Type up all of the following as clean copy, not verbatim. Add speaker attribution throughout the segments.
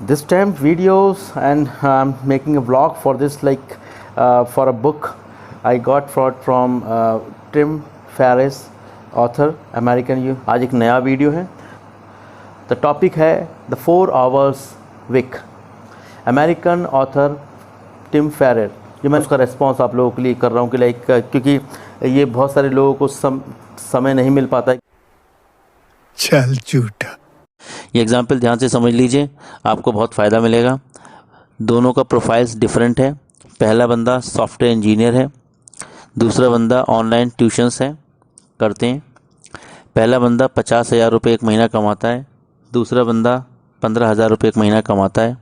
Speaker 1: This time videos and I'm making a vlog for this for a book I got from Tim Ferriss, author American. आज एक नया video है. The topic है The 4 Hours Week. American author Tim Ferriss. ये मैं उसका response आप लोगों के लिए कर रहा हूँ कि क्योंकि ये बहुत सारे लोगों को समय नहीं मिल पाता है.
Speaker 2: चल झूठा.
Speaker 3: ये एग्जाम्पल ध्यान से समझ लीजिए, आपको बहुत फ़ायदा मिलेगा. दोनों का प्रोफाइल्स डिफरेंट है. पहला बंदा सॉफ्टवेयर इंजीनियर है, दूसरा बंदा ऑनलाइन ट्यूशन्स है करते हैं. पहला बंदा 50,000 रुपये एक महीना कमाता है, दूसरा बंदा 15,000 रुपये एक महीना कमाता है.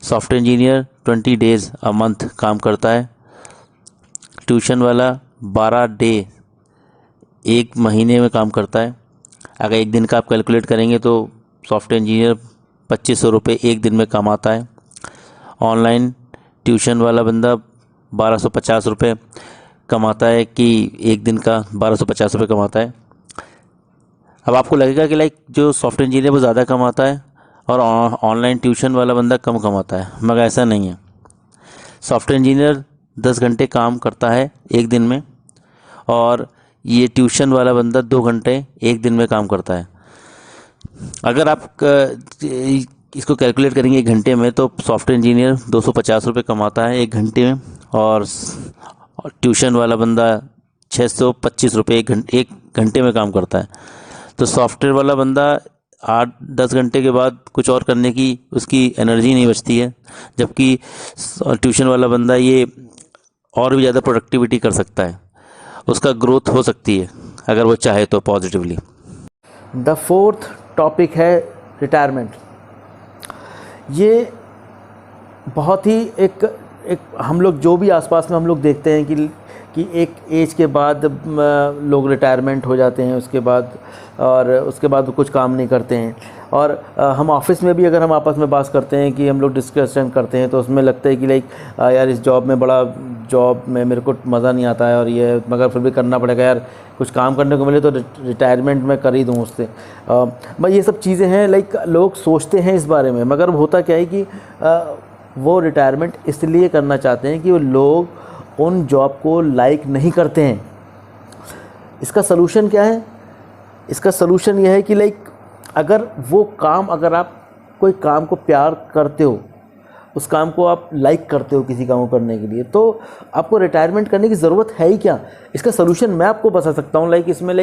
Speaker 3: Software engineer 20 days a month काम करता है. ट्यूशन वाला 12 डे एक महीने में काम करता है. अगर एक दिन का आप कैलकुलेट करेंगे तो सॉफ्टवेयर इंजीनियर 2500 रुपये एक दिन में कमाता है. ऑनलाइन ट्यूशन वाला बंदा 1250 रुपये कमाता है कि एक दिन का 1250 रुपये कमाता है. अब आपको लगेगा कि जो सॉफ्टवेयर इंजीनियर वो ज़्यादा कमाता है और ऑनलाइन ट्यूशन वाला बंदा कम कमाता है, मगर ऐसा नहीं है. सॉफ्टवेयर इंजीनियर 10 घंटे काम करता है एक दिन में और ये ट्यूशन वाला बंदा 2 घंटे एक दिन में काम करता है. अगर आप इसको कैलकुलेट करेंगे एक घंटे में तो सॉफ्टवेयर इंजीनियर 250 रुपये कमाता है एक घंटे में और ट्यूशन वाला बंदा 625 रुपये एक घंटे में काम करता है. तो सॉफ्टवेयर वाला बंदा 8-10 घंटे के बाद कुछ और करने की उसकी एनर्जी नहीं बचती है, जबकि ट्यूशन वाला बंदा ये और भी ज़्यादा प्रोडक्टिविटी कर सकता है, उसका ग्रोथ हो सकती है अगर वो चाहे तो पॉजिटिवली.
Speaker 1: द फोर्थ टॉपिक है रिटायरमेंट. ये बहुत ही एक हम लोग जो भी आसपास में हम लोग देखते हैं कि एक एज के बाद लोग रिटायरमेंट हो जाते हैं, उसके बाद वो कुछ काम नहीं करते हैं. और हम ऑफिस में भी अगर हम आपस में बात करते हैं कि हम लोग डिस्कशन करते हैं तो उसमें लगता है कि यार इस जॉब में मेरे को मज़ा नहीं आता है और ये मगर फिर भी करना पड़ेगा यार, कुछ काम करने को मिले तो रिटायरमेंट में कर ही दूँ उससे. ये सब चीज़ें हैं लोग सोचते हैं इस बारे में, मगर होता क्या है कि वो रिटायरमेंट इसलिए करना चाहते हैं कि वो लोग उन जॉब को लाइक नहीं करते हैं. इसका सलूशन क्या है? इसका सलूशन यह है कि अगर आप कोई काम को प्यार करते हो, उस काम को आप लाइक करते हो किसी काम को करने के लिए, तो आपको रिटायरमेंट करने की ज़रूरत है ही क्या. इसका सलूशन मैं आपको बता सकता हूँ. इसमें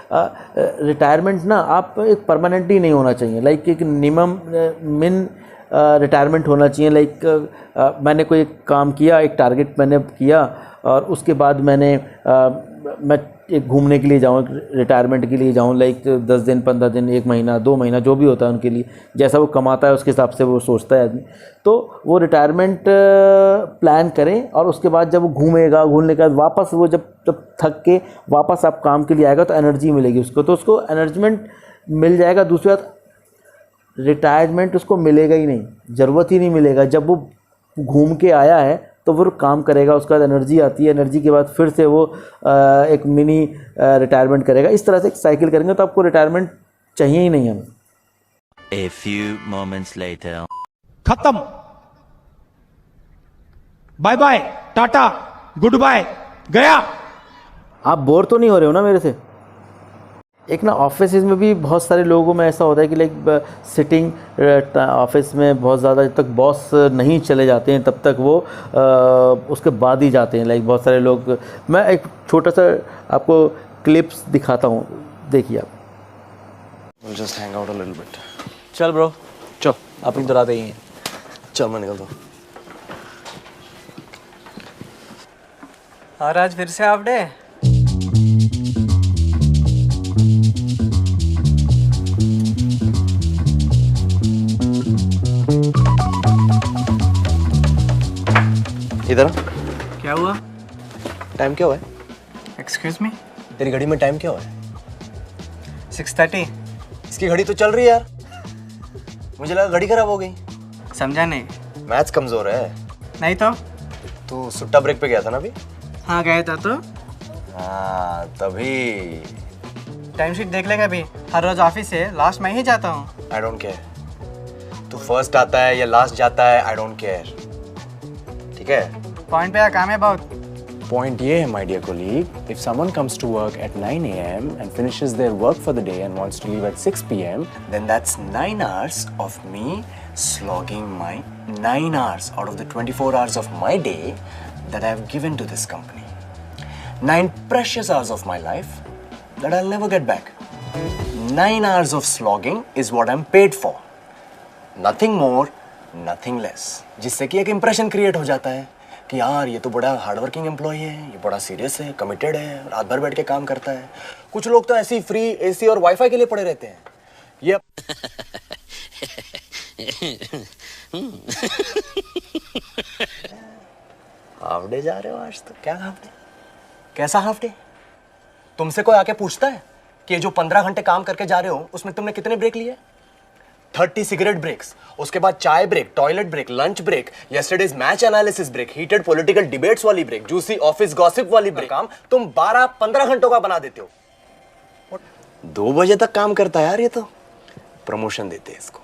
Speaker 1: रिटायरमेंट ना आप एक परमानेंटली नहीं होना चाहिए. एक मिन रिटायरमेंट होना चाहिए. मैंने कोई काम किया, एक टारगेट मैंने किया और उसके बाद मैं एक घूमने के लिए जाऊँ, रिटायरमेंट के लिए जाऊँ, 10 दिन 15 दिन 1 महीना 2 महीना जो भी होता है उनके लिए, जैसा वो कमाता है उसके हिसाब से वो सोचता है आदमी. तो वो रिटायरमेंट प्लान करें और उसके बाद जब वो घूमने के बाद वापस वो जब थक के वापस आप काम के लिए आएगा तो एनर्जी मिलेगी उसको, तो उसको एनर्जीमेंट मिल जाएगा. दूसरी बात, रिटायरमेंट उसको मिलेगा ही नहीं, ज़रूरत ही नहीं मिलेगा. जब वो घूम के आया है तो वो काम करेगा, उसके बाद एनर्जी आती है, एनर्जी के बाद फिर से वो एक मिनी रिटायरमेंट करेगा. इस तरह से एक साइकिल करेंगे तो आपको रिटायरमेंट चाहिए ही नहीं हमें.
Speaker 3: A few moments later.
Speaker 2: खत्म. Bye bye, tata, goodbye, गया.
Speaker 1: आप बोर तो नहीं हो रहे हो ना मेरे से? एक ना ऑफिस में भी बहुत सारे लोगों में ऐसा होता है कि सिटिंग ऑफिस में बहुत ज़्यादा जब तक बॉस नहीं चले जाते हैं तब तक वो उसके बाद ही जाते हैं. बहुत सारे लोग, मैं एक छोटा सा आपको क्लिप्स दिखाता हूँ, देखिए आप.
Speaker 4: We'll just hang out a little bit.
Speaker 5: चल ब्रो,
Speaker 4: चल
Speaker 5: आप इधर आते ही हैं.
Speaker 4: चल मैं निकलता हूँ.
Speaker 5: और आज फिर से हाफ डे.
Speaker 4: इधर
Speaker 5: क्या हुआ?
Speaker 4: टाइम क्या हुआ है?
Speaker 5: Excuse me.
Speaker 4: तेरी घड़ी में टाइम क्या हुआ है?
Speaker 5: 6:30.
Speaker 4: इसकी घड़ी तो चल रही है यार, मुझे लगा घड़ी खराब हो गई.
Speaker 5: समझा नहीं?
Speaker 4: मैथ्स कमजोर है.
Speaker 5: नहीं तो
Speaker 4: तू सुट्टा ब्रेक पे गया था ना अभी?
Speaker 5: हाँ गया था. तो
Speaker 4: हाँ तभी.
Speaker 5: टाइम शीट देख लेगा अभी. हर रोज ऑफिस से लास्ट मैं ही जाता हूँ.
Speaker 4: I don't care. तू फर्स्ट आता है या लास्ट जाता है, आई डोंट केयर, ठीक है?
Speaker 5: पॉइंट पे आ, काम है बहुत।
Speaker 4: Point ये है, my dear colleague, if someone comes to work at 9 a.m. and finishes their work for the day and wants to leave at 6 p.m., then that's 9 hours of me slogging my 9 hours out of the 24 hours of my day that I have given to this company. 9 precious hours of my life that I'll never get back. 9 hours of slogging is what I'm paid for. Nothing more, nothing less. जिससे कि एक impression create हो जाता है कि यार ये तो बड़ा हार्डवर्किंग एम्प्लॉय है, ये बड़ा सीरियस है, कमिटेड है, रात भर बैठ के काम करता है। कुछ लोग तो ऐसे ही फ्री एसी और वाईफाई के लिए पड़े रहते हैं। ये हाफ डे जा रहे हो आज तो? क्या हाफ डे? कैसा हाफ डे? तुमसे कोई आके पूछता है कि जो 15 घंटे काम करके जा रहे हो उसमें तुमने कितने ब्रेक लिए? 30 सिगरेट ब्रेक्स, उसके बाद चाय break, toilet break, lunch break, yesterday's match analysis break, heated political debates वाली ब्रेक, जूसी ऑफिस गॉसिप वाली ब्रेक। काम तुम 12-15 घंटों का बना देते हो। 2 बजे तक काम करता है यार, ये तो प्रमोशन देते हैं इसको।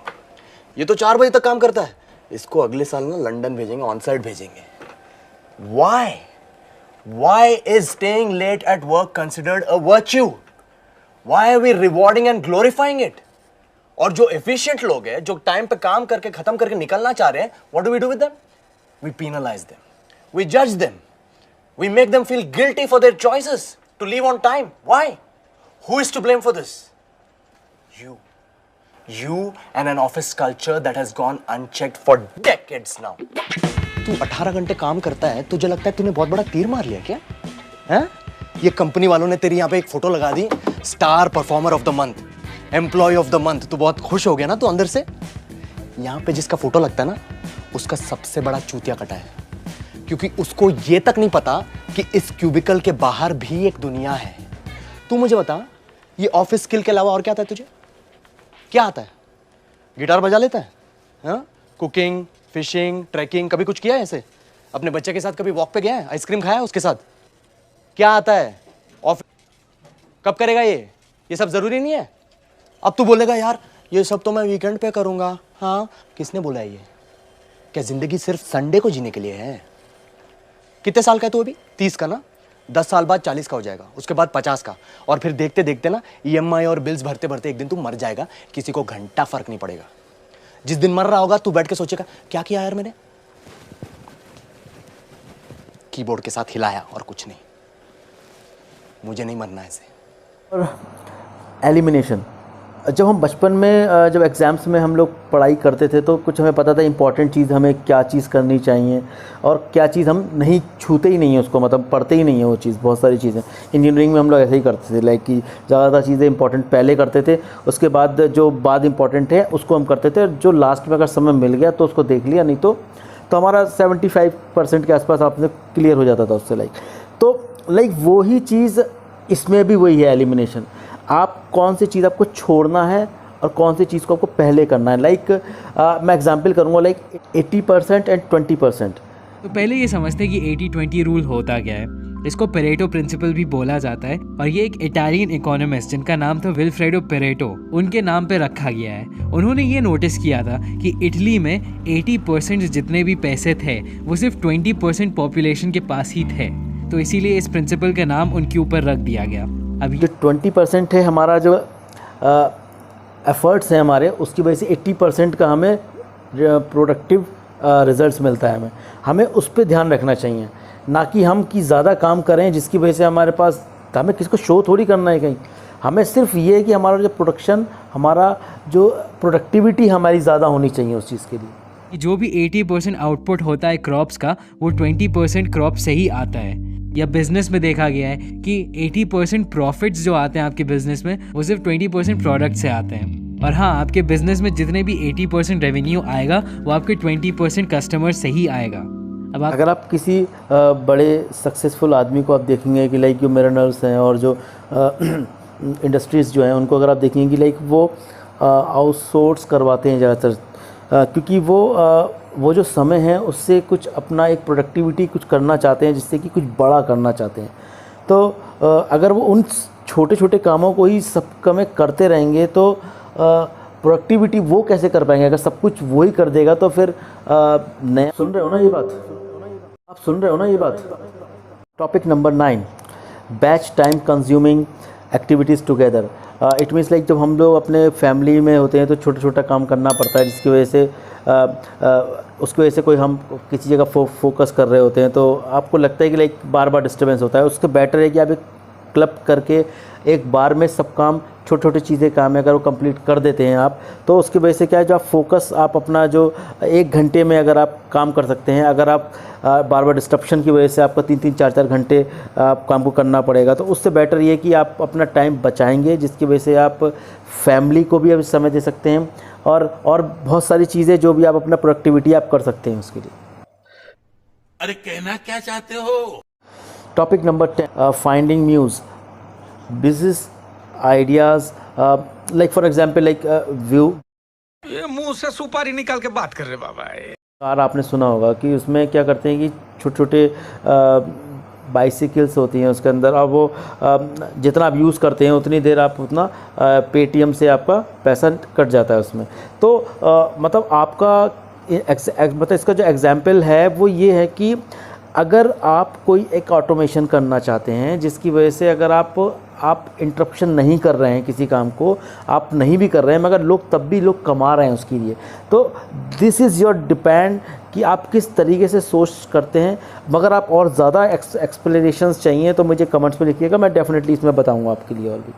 Speaker 4: ये तो 4 बजे तक काम करता है, इसको अगले साल ना लंदन भेजेंगे, ऑन साइड भेजेंगे। Why is staying late at work considered a virtue? Why are we rewarding and glorifying it? और जो एफिशिएंट लोग हैं, जो टाइम पे काम करके खत्म करके निकलना चाह रहे हैं, what do we do with them? We penalise them, we जज them, we make them feel guilty for their choices to leave on time. Why? Who is to blame for this? You and an office culture that has gone unchecked for decades now. तू 18 घंटे काम करता है, तुझे लगता है तूने बहुत बड़ा तीर मार लिया क्या? हैं? ये कंपनी वालों ने तेरी यहाँ पे एक फोटो लगा दी, star performer of the month, employ of the month. तू बहुत खुश हो गया ना तू अंदर से? यहाँ पे जिसका फोटो लगता है ना, उसका सबसे बड़ा चूतिया कटा है, क्योंकि उसको ये तक नहीं पता कि इस क्यूबिकल के बाहर भी एक दुनिया है। तू मुझे बता, ये ऑफिस स्किल के अलावा और क्या आता है तुझे? क्या आता है? गिटार बजा लेता है? हाँ? कुकिंग, फिशिंग, ट्रैकिंग, कभी कुछ किया है ऐसे? अपने बच्चे के साथ कभी वॉक पे गया है? आइसक्रीम खाया है उसके साथ? क्या आता है? ऑफिस कब करेगा ये सब जरूरी नहीं है। अब तू बोलेगा यार ये सब तो मैं वीकेंड पे करूंगा। हाँ, किसने बोला है ये? क्या जिंदगी सिर्फ संडे को जीने के लिए है? कितने साल का है तू अभी? 30 का ना? 10 साल बाद 40 का हो जाएगा, उसके बाद 50 का, और फिर देखते देखते ना EMI और बिल्स भरते भरते एक दिन तू मर जाएगा। किसी को घंटा फर्क नहीं पड़ेगा। जिस दिन मर रहा होगा तू बैठ के सोचेगा क्या किया यार मैंने? कीबोर्ड के साथ हिलाया और कुछ नहीं। मुझे नहीं मरना ऐसे।
Speaker 1: और एलिमिनेशन, जब हम बचपन में जब एग्ज़ाम्स में हम लोग पढ़ाई करते थे तो कुछ हमें पता था इंपॉर्टेंट चीज़ हमें क्या चीज़ करनी चाहिए और क्या चीज़ हम नहीं छूते ही नहीं है उसको, मतलब पढ़ते ही नहीं है वो चीज़। बहुत सारी चीज़ें इंजीनियरिंग में हम लोग ऐसे ही करते थे, लाइक कि ज़्यादातर चीज़ें इंपॉर्टेंट पहले करते थे, उसके बाद जो बाद इंपॉर्टेंट है उसको हम करते थे। जो लास्ट में अगर समय मिल गया तो उसको देख लिया, नहीं तो हमारा 75% के आसपास आपने क्लियर हो जाता था उससे। लाइक वही चीज़ इसमें भी वही है, एलिमिनेशन। आप कौन सी चीज़ आपको छोड़ना है और कौन सी चीज़ को आपको पहले करना है। मैं एग्जांपल करूँगा, लाइक 80% एंड 20%।
Speaker 6: तो पहले ये समझते हैं कि 80-20 रूल होता क्या है। इसको पेरेटो प्रिंसिपल भी बोला जाता है और ये एक इटालियन इकोनॉमिस्ट जिनका नाम था विल्फ्रेडो पेरेटो, उनके नाम पे रखा गया है। उन्होंने ये नोटिस किया था कि इटली में 80% जितने भी पैसे थे वो सिर्फ 20% पॉपुलेशन के पास ही थे, तो इसीलिए इस प्रिंसिपल का नाम उनके ऊपर रख दिया गया।
Speaker 1: अब जो 20% है हमारा जो एफर्ट्स हैं हमारे, उसकी वजह से 80% का हमें प्रोडक्टिव रिजल्ट्स मिलता है। हमें उस पर ध्यान रखना चाहिए, ना कि हम कि ज़्यादा काम करें जिसकी वजह से हमारे पास, हमें किसी को शो थोड़ी करना है कहीं। हमें सिर्फ ये है कि हमारा जो प्रोडक्शन, हमारा जो प्रोडक्टिविटी हमारी ज़्यादा होनी चाहिए उस चीज़ के लिए।
Speaker 6: जो भी 80% आउटपुट होता है क्रॉप्स का, वो 20% क्रॉप से ही आता है। या बिजनेस में देखा गया है कि 80% प्रॉफिट्स जो आते हैं आपके बिजनेस में, वो सिर्फ 20% प्रोडक्ट से आते हैं। और हाँ, आपके बिजनेस में जितने भी 80% रेवेन्यू आएगा वो आपके 20% कस्टमर से ही आएगा। अब
Speaker 1: अगर आप किसी बड़े सक्सेसफुल आदमी को आप देखेंगे कि लाइक जो मिलनर्स हैं और जो इंडस्ट्रीज़ जो हैं, उनको अगर आप देखेंगे कि लाइक वो आउटसोर्स करवाते हैं ज़्यादातर, क्योंकि वो जो समय है उससे कुछ अपना एक प्रोडक्टिविटी कुछ करना चाहते हैं, जिससे कि कुछ बड़ा करना चाहते हैं। तो अगर वो उन छोटे छोटे कामों को ही सब में करते रहेंगे तो प्रोडक्टिविटी वो कैसे कर पाएंगे? अगर सब कुछ वो ही कर देगा तो फिर नया सुन रहे हो ना ये बात? आप सुन रहे हो ना ये बात? Topic number 9, batch time consuming activities together. It means like जब हम लोग अपने फैमिली में होते हैं तो छोटा छोटा काम करना पड़ता है, जिसकी वजह से उसकी वजह से कोई हम किसी जगह फोकस कर रहे होते हैं तो आपको लगता है कि लाइक बार बार डिस्टर्बेंस होता है। उसके बेटर है कि आप एक क्लब करके एक बार में सब काम, छोटे छोटे चीज़ें काम है, अगर वो कंप्लीट कर देते हैं आप, तो उसकी वजह से क्या है, जो आप फोकस आप अपना जो 1 घंटे में अगर आप काम कर सकते हैं, अगर आप बार बार डिस्ट्रप्शन की वजह से आपका 3-3 4-4 घंटे आप काम को करना पड़ेगा, तो उससे बेटर ये कि आप अपना टाइम बचाएंगे, जिसकी वजह से आप फैमिली को भी अब समय दे सकते हैं और बहुत सारी चीज़ें जो भी आप अपना प्रोडक्टिविटी आप कर सकते हैं उसके लिए।
Speaker 7: अरे कहना क्या चाहते हो?
Speaker 1: Topic number 10, finding news business ideas, like for example like view.
Speaker 2: ये मुंह से सुपारी निकाल के बात कर रहे बाबा।
Speaker 1: कार आपने सुना होगा कि उसमें क्या करते हैं कि छोटे छोटे बाइसिकल्स होती हैं उसके अंदर, और वो जितना आप यूज़ करते हैं उतनी देर आप उतना पेटीएम से आपका पैसा कट जाता है उसमें। तो मतलब आपका मतलब इसका जो एग्जांपल है वो ये है कि अगर आप कोई एक ऑटोमेशन करना चाहते हैं जिसकी वजह से अगर आप इंटरप्शन नहीं कर रहे हैं, किसी काम को आप नहीं भी कर रहे हैं मगर लोग तब भी लोग कमा रहे हैं उसके लिए, तो दिस इज़ योर डिपेंड कि आप किस तरीके से सोच करते हैं। मगर आप और ज़्यादा एक्सप्लेनेशंस चाहिए तो मुझे कमेंट्स में लिखिएगा, मैं डेफिनेटली इसमें बताऊंगा आपके लिए और भी।